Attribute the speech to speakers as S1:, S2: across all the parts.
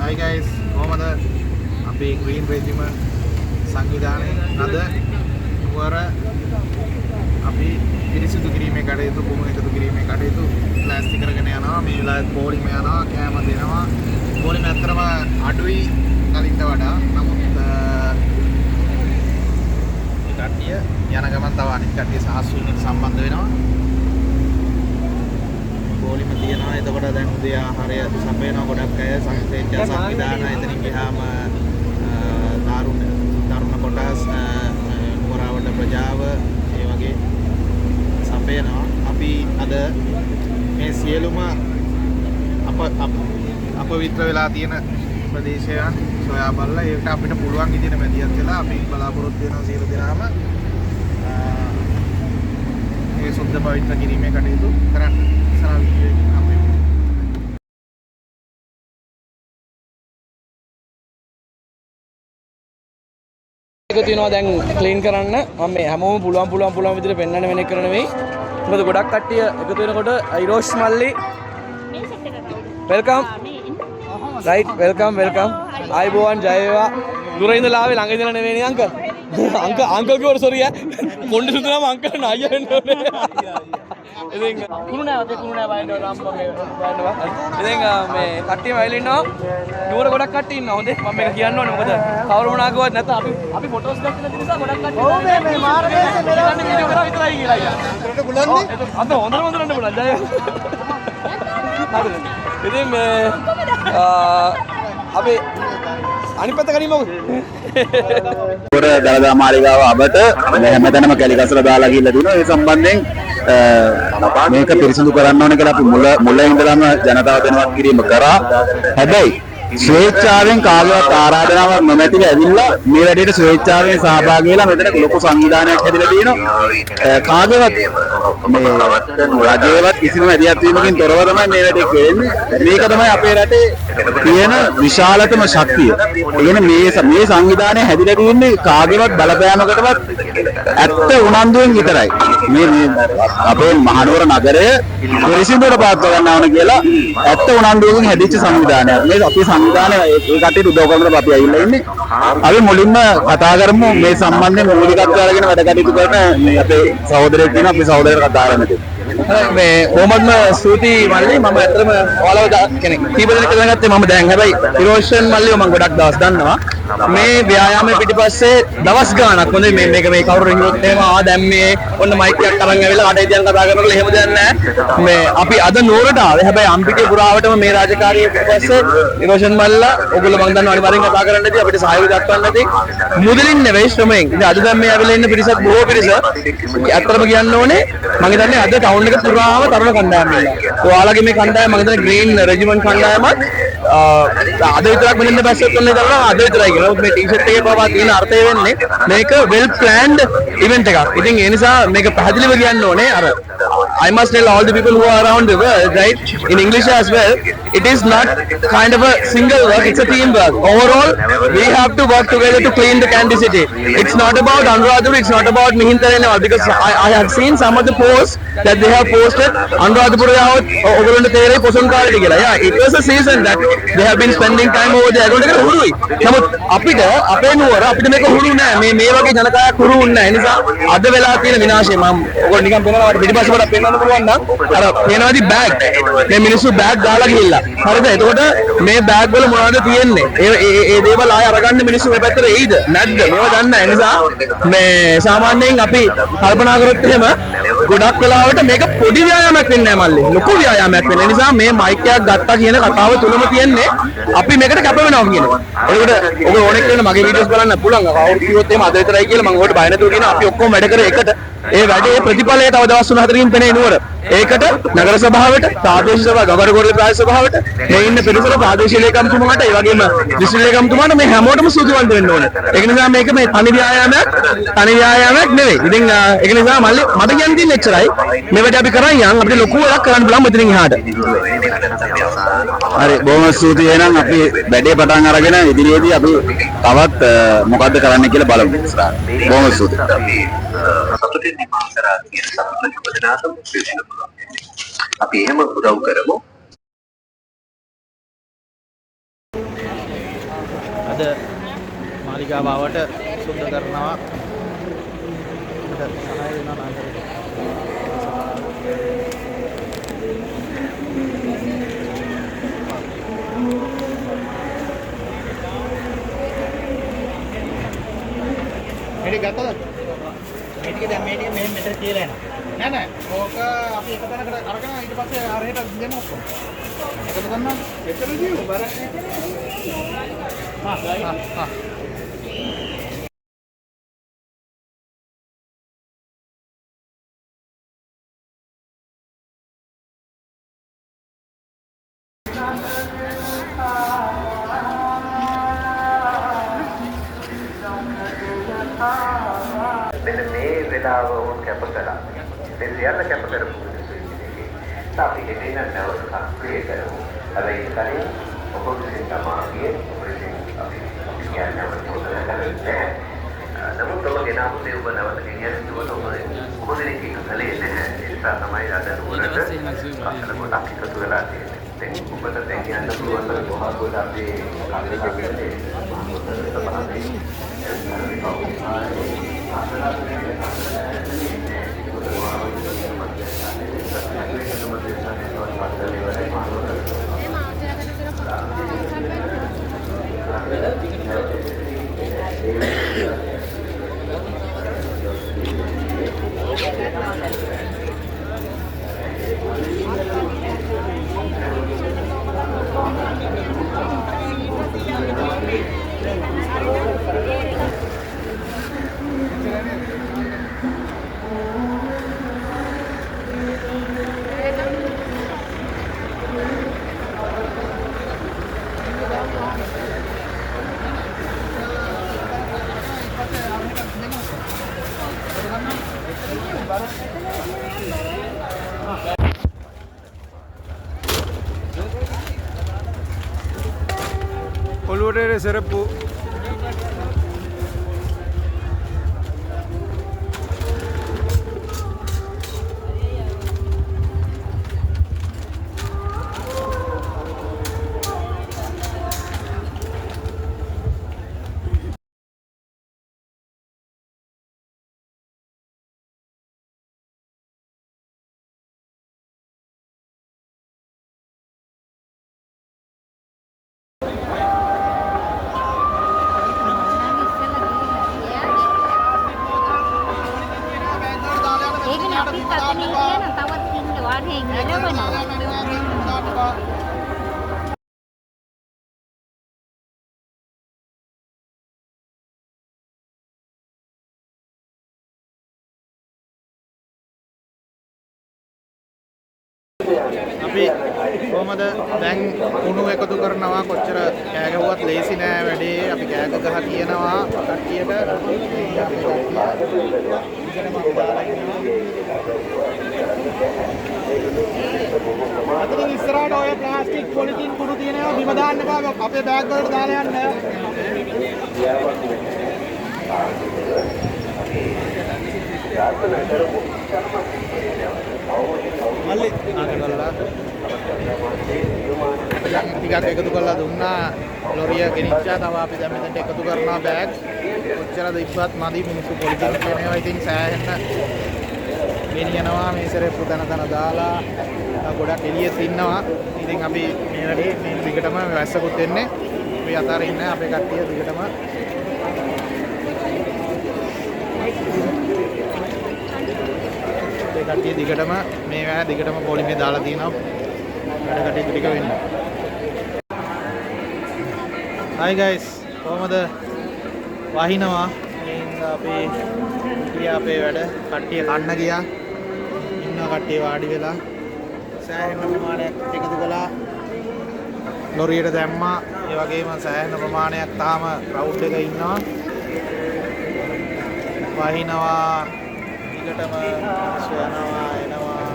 S1: Hi guys, කොහමද අපේ green regiment සංවිධානයේ අද වර අපි පිරිසිදු කිරීමේ කටයුතු කුණු එකතු කිරීමේ කටයුතු ප්ලාස්ටික් කරගෙන යනවා මේ වෙලාවේ පොලිම යනවා කෑම දෙනවා පොලිම ඇත්තටම අඩුයි කලින්ට වඩා නමුත් මේ කට්ටිය යන ගමන් තව අනිත් කට්ටිය සාහසුවෙන් සම්බන්ධ වෙනවා පොලිම තියනවා එතකොට දැන් උදේ ආහාරය සපයනවා ගොඩක් අය සංස්කෘතික සංවිධාන එතනින් ගියාම තරුණ කොටස් නුවරවට ප්‍රජාව ඒ වගේ සපයනවා අපි අද මේ සියලුම අපවිත්‍ර වෙලා තියෙන ප්‍රදේශයන් සොයා බලලා ඒකට අපිට පුළුවන් විදිහට මැදිහත් වෙලා අපි බලාපොරොත්තු වෙනවා සියලු දෙනාම මේ සුද්ධ පවිත්‍ර කිරීමේ කටයුතු කරන්න ඉස්සරහ වීඩියෝ එකකින් අපි
S2: එක තියෙනවා දැන් ක්ලීන් කරන්න මම මේ හැමෝම පුළුවන් විදිහට පෙන්වන්න වෙන එක කර නෙවෙයි මොකද ගොඩක් කට්ටිය එකතු වෙනකොට අයිරෝෂ් මල්ලි වෙල්කම් රයිට් වෙල්කම් ආයිබෝවන් ජය වේවා දුර ඉඳලා ආවේ ළඟ ඉඳලා නෙවෙයි නේ අංකල් අංකල් කිව්වර සෝරි කොණ්ඩේ සුදුනම අංකල් නායියා වෙන්න ඕනේ ඉතින් කුණු නෑ වයින්ඩ් රාම්බම් මේ වයින්ඩ් ඉතින් මේ කට්ටිය වයිල් ඉන්නවා නුවර ගොඩක් කට්ටිය ඉන්නවා හොඳේ මම මේක කියන්න ඕනේ මොකද කවුරු මොනවා කිව්වත් නැත්නම් අපි ෆොටෝස් ගන්න නිසා ගොඩක් කට්ටිය ඔව් මේ මාර්ගයේ මෙලන්න වීඩියෝ කරා විතරයි කියලා අයියා ඒකට බුලන්නේ අද හොඳට බුලන්න ජය හරිද ඉතින් මේ අපි අනිත් පැත්ත කරින් මොකද
S3: පොර දලදා මාලිගාව අබට හැමතැනම කැලිකසල දාලා ගිහිල්ලා දිනවා ඒ සම්බන්ධයෙන් මේක පිරිසිදු කරන්න ඕනේ කියලා අපි මුල ඉඳලාම ජනතාව දැනුවත් කිරීම කරා හැබැයි ස්වේච්ඡාවෙන් කාගේවත් ආරාධනාවක් නොමැතිව ඇවිල්ලා මේ වැඩේට ස්වේච්ඡාවෙන් සහභාගී වෙලා මෙතන ලොකු සංවිධානයක් හැදිලා තියෙනවා කාගේවත් මේ රජයේවත් කිසිම ඇදියත් වීමකින් තොරව තමයි මේ වැඩේ කෙරෙන්නේ මේක තමයි අපේ රටේ තියෙන විශාලතම ශක්තිය ඒ කියන්නේ මේ සංවිධානය හැදිලා තියෙන්නේ කාගේවත් බලපෑමකටවත් ඇත්ත උනන්දුවෙන් විතරයි මේ අපේ මහනුවර නගරය පිරිසිදුවට පවත්වා ගන්න ඕන කියලා ඇත්ත උනන්දුවෙන් හැදිච්ච සංවිධානයක් මේ අපි සංවිධානය ඒ කටයුතු උදව් කරනකොට අපි ඇවිල්ලා ඉන්නේ අපි මුලින්ම කතා කරමු මේ සම්බන්ධයෙන් මූලිකත්වය අරගෙන වැඩ කටයුතු කරන මේ අපේ සහෝදරයෙක් තියෙනවා අපි සහෝදරයෙක් කතා කරන්න
S2: මේ කොහොමත්ම ස්තුතියි මල්ලි මම ඇත්තටම ඔයාලව කෙනෙක් කීප දෙනෙක් දැනගත්තේ මම දැන් හැබැයි ඉරෝෂන් මල්ලිව මම ගොඩක් දවස් දන්නවා මේ ව්‍යායාමයේ පිටිපස්සේ දවස් ගාණක් හොඳයි මේක මේ කවුරු හිතුවත් එහෙම දැන් මේ ඔන්න මයික් එකක් අරන් ඇවිල්ලා කටේ තියන් කතා කරනකොට එහෙම දෙයක් නැහැ මේ අපි අද නෝරට ආවේ හැබැයි අම්පිටේ පුරාවටම මේ රාජකාරිය පිටිපස්සේ ඉරෝෂන් මල්ලා ඔයගොල්ලෝ මම දන්නවා අනිවාර්යෙන් කතා කරන්න ඇති අපිට සහයෝගය දක්වන්න ඇති මුදලින් නෙවෙයි ශ්‍රමයෙන් ඉතින් අද දැන් මේ ඇවිල්ලා ඉන්න පිරිසක් බොහෝ පිරිස ඇත්තටම කියන්න ඕනේ මම හිතන්නේ අද ටවුන් එක පුරාම තරුණ කණ්ඩායම් ඉන්නවා ඔයාලගේ මේ කණ්ඩායම මම හිතන්නේ ග්‍රීන් රෙජිමන්ට් කණ්ඩායමක් අද විතරක් මෙන්න බැස්සෙත් ඔන්නේ දන්නවා අද විතරයි කියලා මේ ටී-ෂර්ට් එකේ පවා තියෙන අර්ථය වෙන්නේ මේක well planned event එකක්. ඉතින් ඒ නිසා මේක පැහැදිලිව කියන්න ඕනේ අර I must tell all the people who are around the world, right, in English as well, it is not kind of a single work, it's a team work. Overall, we have to work together to clean the Kandy city. It's not about Anuradhapura, it's not about Mihinthara and all, because I have seen some of the posts that they have posted, Anuradhapura ඔගොල්ලන්ට තේරෙයි පොසොන් කාලේ කියලා. Yeah, it was a season that they have been spending time over there. ඒකට හුරුයි. නමුත් අපිට අපේ නුවර අපිට මේක හුරු නෑ. මේ වගේ ජනකායක් හුරු වුන්නේ නෑ. ඒ නිසා අද වෙලා තියෙන විනාශය මම ඔයගොල්ලෝ නිකන් පේනවා පිටිපස්ස කොට පෙන්වන්න පුළුවන් නම් අර පේනවාදි බෑග් මේ මිනිස්සු බෑග් දාලා ගිහිල්ලා හරිද එතකොට මේ බෑග් වල මොනවද තියෙන්නේ ඒ දේවල් ආය අරගන්න මිනිස්සු මේ පැත්තට එයිද නැද්ද මේවා දන්නේ නැහැ නිසා මේ සාමාන්‍යයෙන් අපි කල්පනා කරොත් එහෙම ගොඩක් වෙලාවට මේක පොඩි ව්‍යායාමයක් වෙන්නේ නැහැ මල්ලි ලොකු ව්‍යායාමයක් වෙන නිසා මේ මයික් එකක් ගත්තා කියන කතාව තුලම තියෙන්නේ අපි මේකට කැප වෙනවා කියන ඒකට ඔබ ඕනෙක් වෙන මගේ වීඩියෝස් බලන්න පුළුවන් කවුරු කිව්වොත් එහෙම අද විතරයි කියලා මම ඔයාලට බය නැතුව කියනවා අපි ඔක්කොම වැඩ කරේ එකට ඒ වැඩේ ප්‍රතිඵලය තව දවස් 3-4කින් පෙනේ නුවර. ඒකට නගර සභාවට, ප්‍රාදේශීය සභාව, ගබඩගොඩ ප්‍රාදේශීය සභාවට, මේ ඉන්න පිරිසට ප්‍රාදේශීය ලේකම්තුමාට, ඒ වගේම දිස්ත්‍රික් ලේකම්තුමාට මේ හැමෝටම සූතිවන්ත වෙන්න ඕනේ. ඒක නිසා මේක මේ තනි ව්‍යායාමයක් නෙවෙයි. ඉතින් ඒක නිසා මල්ලි මට කියන්න තියෙන්නේ එච්චරයි. මේ වැඩේ අපි කරන් යන් අපිට ලොකු වැඩක් කරන්න පුළුවන් මෙතනින් එහාට.
S3: හරි බොහොම ස්තුතියි එහෙනම් අපි වැඩේ පටන් අරගෙන ඉදිරියේදී අපි තවත් මොකද්ද කරන්න කියලා බලමු. බොහොම ස්තුතියි.
S4: සතුටින් නිමා කරා කියන සතුට යෝජනාවම විශ්ලේෂණය කරනවා. අපි එහෙම උදව් කරමු.
S1: අද මාලිගාව ආවට සුද්ධ කරනවා. අපිට සහාය වෙනවා නාගරික. මේක ගත්තද? මේක දැන් මේක මෙතන කියලා යනවා. නෑ ඕක අපි එක තැනකට අරගෙන ඊට පස්සේ අරහෙට දෙමු ඔක්කොම. එකද ගන්නවා? එතනදී බර. හා.
S4: මෙන්න මේ වෙලාව උන් කැප කළා. මේ සියල්ල කැප කරපු දෙයක්. අපි හිතේ නැවත සක්‍රිය කරමු. හැබැයි කලින් ඔබතුමින් තමයි අපි කියන්නේ නැහැ. නමුත් ඔබ ගෙනාවු දේ ඔබ නැවත ගෙනියන්න දුවන ඔබ දෙනෙක් කලේ නැහැ. ඒ නිසා තමයි අද නුවරට අසල ගොඩක් එකතු වෙලා තියෙන්නේ. දැන් ඔබට දැන් කියන්න පුළුවන් නම් කොහොමද අපි කාර්යකාරී
S1: ඔළුවට සරප්පු අපි කොහමද දැන් කුණු එකතු කරනවා කොච්චර කෑ ගැහුවත් ලේසි නෑ වැඩේ අපි කෑ ගහ කියනවා කට්ටියට අතනින් ඉස්සරහට ඔය ප්ලාස්ටික් පොලිතින් කුණු තියෙනවා බිම දාන්න එපා අපේ බෑග් වලට දාලා යන්න මල්ලි ආකල්ලා ටිකක් එකතු කරලා දුන්නා ලොරිය ගෙනිච්චා තව අපි දැන් මෙතනට එකතු කරනවා බෑග් කොච්චරද ඉස්සත් මදි මිනිස්සු පොලිතින් කියනවා ඉතින් සෑහෙන්න ගෙනියනවා මේ සරේප්පු තන දාලා ගොඩක් එළියෙත් ඉන්නවා ඉතින් අපි මේ වැඩේ මේ දිගටම වැස්සකුත් වෙන්නේ අපි අතර ඉන්න අපේ කට්ටිය දිගටම කට්ටිය දිගටම මේවා දිගටම පොලිමේ දාලා තියෙනවා වැඩ කටයුතු ටික වෙන්න. Hi guys කොහමද වහිනවා ඉතින් අපි ගියා අපේ වැඩ කට්ටිය කන්න ගියා ඉන්න කට්ටිය වාඩි වෙලා සෑහෙන ප්‍රමාණයක් එකතු කළා ලොරියට දැම්මා ඒ වගේම සෑහෙන ප්‍රමාණයක් තාම ක්‍රවුඩ් එක ඉන්නවා වහිනවා දිගටම යනවා එනවා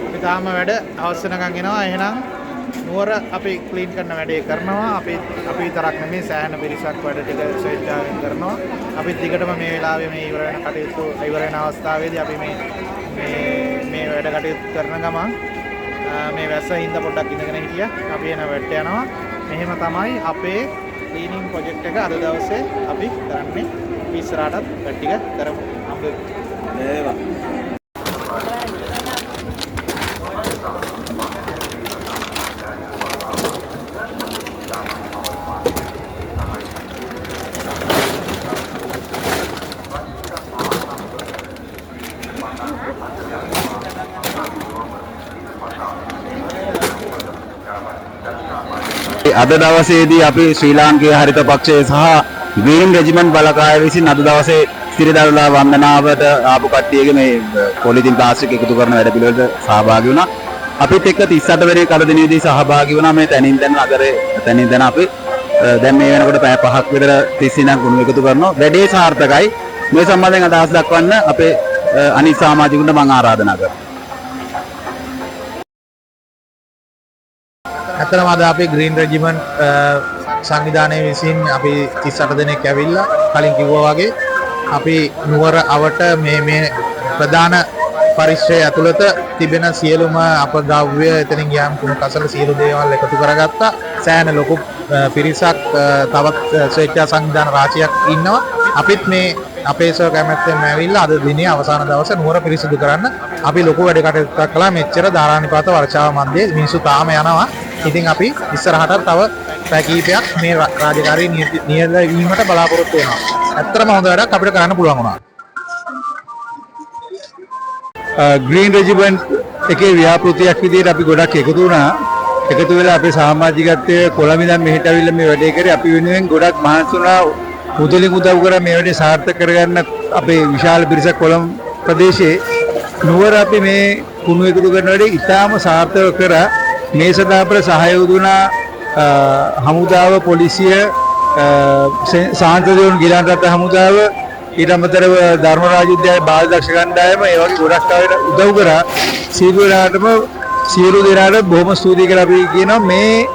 S1: අපි තාම වැඩ අවශ්‍ය නැකන් එනවා එහෙනම් නුවර අපි ක්ලීන් කරන වැඩේ කරනවා අපි විතරක් නෙමෙයි සෑහෙන පිරිසක් වැඩ ටික ස්වේච්ඡාවෙන් කරනවා අපි දිගටම මේ වෙලාවේ මේ ඉවර වෙන කටයුතු ඉවර වෙන අවස්ථාවේදී අපි මේ මේ වැඩ කටයුතු කරන ගමන් මේ වැස්ස හින්දා පොඩ්ඩක් ඉඳගෙන හිටියා. අපි එන වැට්ට යනවා. මෙහෙම තමයි අපේ ක්ලීනින් ප්‍රොජෙක්ට් එක අද දවසේ අපි කරන්නේ. අපි ඉස්සරහටත් වැඩ ටික කරමු. අපි
S3: අද දවසේදී අපි ශ්‍රී ලාංකේය හරිත පක්ෂය සහ ග්‍රීන් රෙජිමන්ට් බලකාය විසින් අද දවසේ සිරිදරුලා වන්දනාවට ආපු කට්ටියගේ මේ පොලිතින් ප්ලාස්ටික් එකතු කරන වැඩ පිළිවෙලට සහභාගී වුණා. අපිත් එක්ක 38 වෙනි කඩදිනේදී සහභාගී වුණා මේ තැනින් තැන නගරේ තැනින් තැන අපි දැන් මේ වෙනකොට පැය 5ක් විතර තිස්සේ ඉඳන් කුණු එකතු කරනවා. වැඩේ සාර්ථකයි. මේ සම්බන්ධයෙන් අදහස් දක්වන්න අපේ අනිත් සමාජිකුන්ට මම ආරාධනා කරනවා.
S1: ඇත්තටම අද අපේ ග්‍රීන් රෙජිමන්ට් සංවිධානය විසින් අපි 38 දෙනෙක් ඇවිල්ලා කලින් කිව්වා වගේ අපි නුවර අවට මේ ප්‍රධාන පරිශ්‍රය ඇතුළත තිබෙන සියලුම අපද්‍රව්‍ය එතනින් ගියාම කුණු කසල සියලු දේවල් එකතු කරගත්තා. සෑහෙන ලොකු පිරිසක් තවත් ස්වේච්ඡා සංවිධාන රාශියක් ඉන්නවා. අපිත් මේ අපේ සර් කැමැත්තෙන් ඇවිල්ලා අද දිනේ අවසාන දවසේ නුවර පිරිසිදු කරන්න අපි ලොකු වැඩ කටයුත්තක් කළා. මෙච්චර ධාරානිපාත වර්ෂාව මැද්දේ මිනිස්සු තාම යනවා. ඉතින් අපි ඉස්සරහට තව පැය කිහිපයක් මේ රාජකාරී නියත වීමට බලාපොරොත්තු වෙනවා. ඇත්තටම හොඳ වැඩක් අපිට කරන්න පුළුවන් වුණා.
S5: ග්‍රීන් රෙජිමන්ට් එකේ ව්‍යාපෘතියක් විදිහට අපි ගොඩක් එකතු වුණා. එකතු වෙලා අපේ සමාජිකත්වයේ කොළඹ ඉඳන් මෙහෙට අවිල්ලා මේ වැඩේ කරේ. අපි වෙනුවෙන් ගොඩක් මහන්සි වුණා. මුදලින් උදව් කරා මේ වැඩේ සාර්ථක කරගන්න අපේ විශාල පිරිසක් කොළඹ ප්‍රදේශයේ නුවර අපි මේ කුණු එකතු කරන වැඩේ ඉතාම සාර්ථක කරා. මේ සඳහා අපට සහයෝග දුන්නා හමුදාව, පොලිසිය, සාන්තදේවුන් ගිලන් රට හමුදාව, ඊට අමතරව ධර්මරාජ විද්‍යාලයේ බාල දක්ෂ කණ්ඩායම ඒ වගේ ගොඩක් අයට උදව් කරා. සියලු දෙනාට බොහොම ස්තුතියි කියලා අපි කියනවා. මේ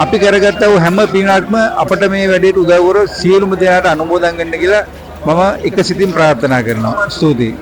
S5: අපි කරගත්ත හැම පිනක්ම අපට මේ වැඩේට උදව් කර සියලුම දෙනාට අනුමෝදන් වෙන්න කියලා මම එක සිතින් ප්‍රාර්ථනා කරනවා. ස්තුතියි.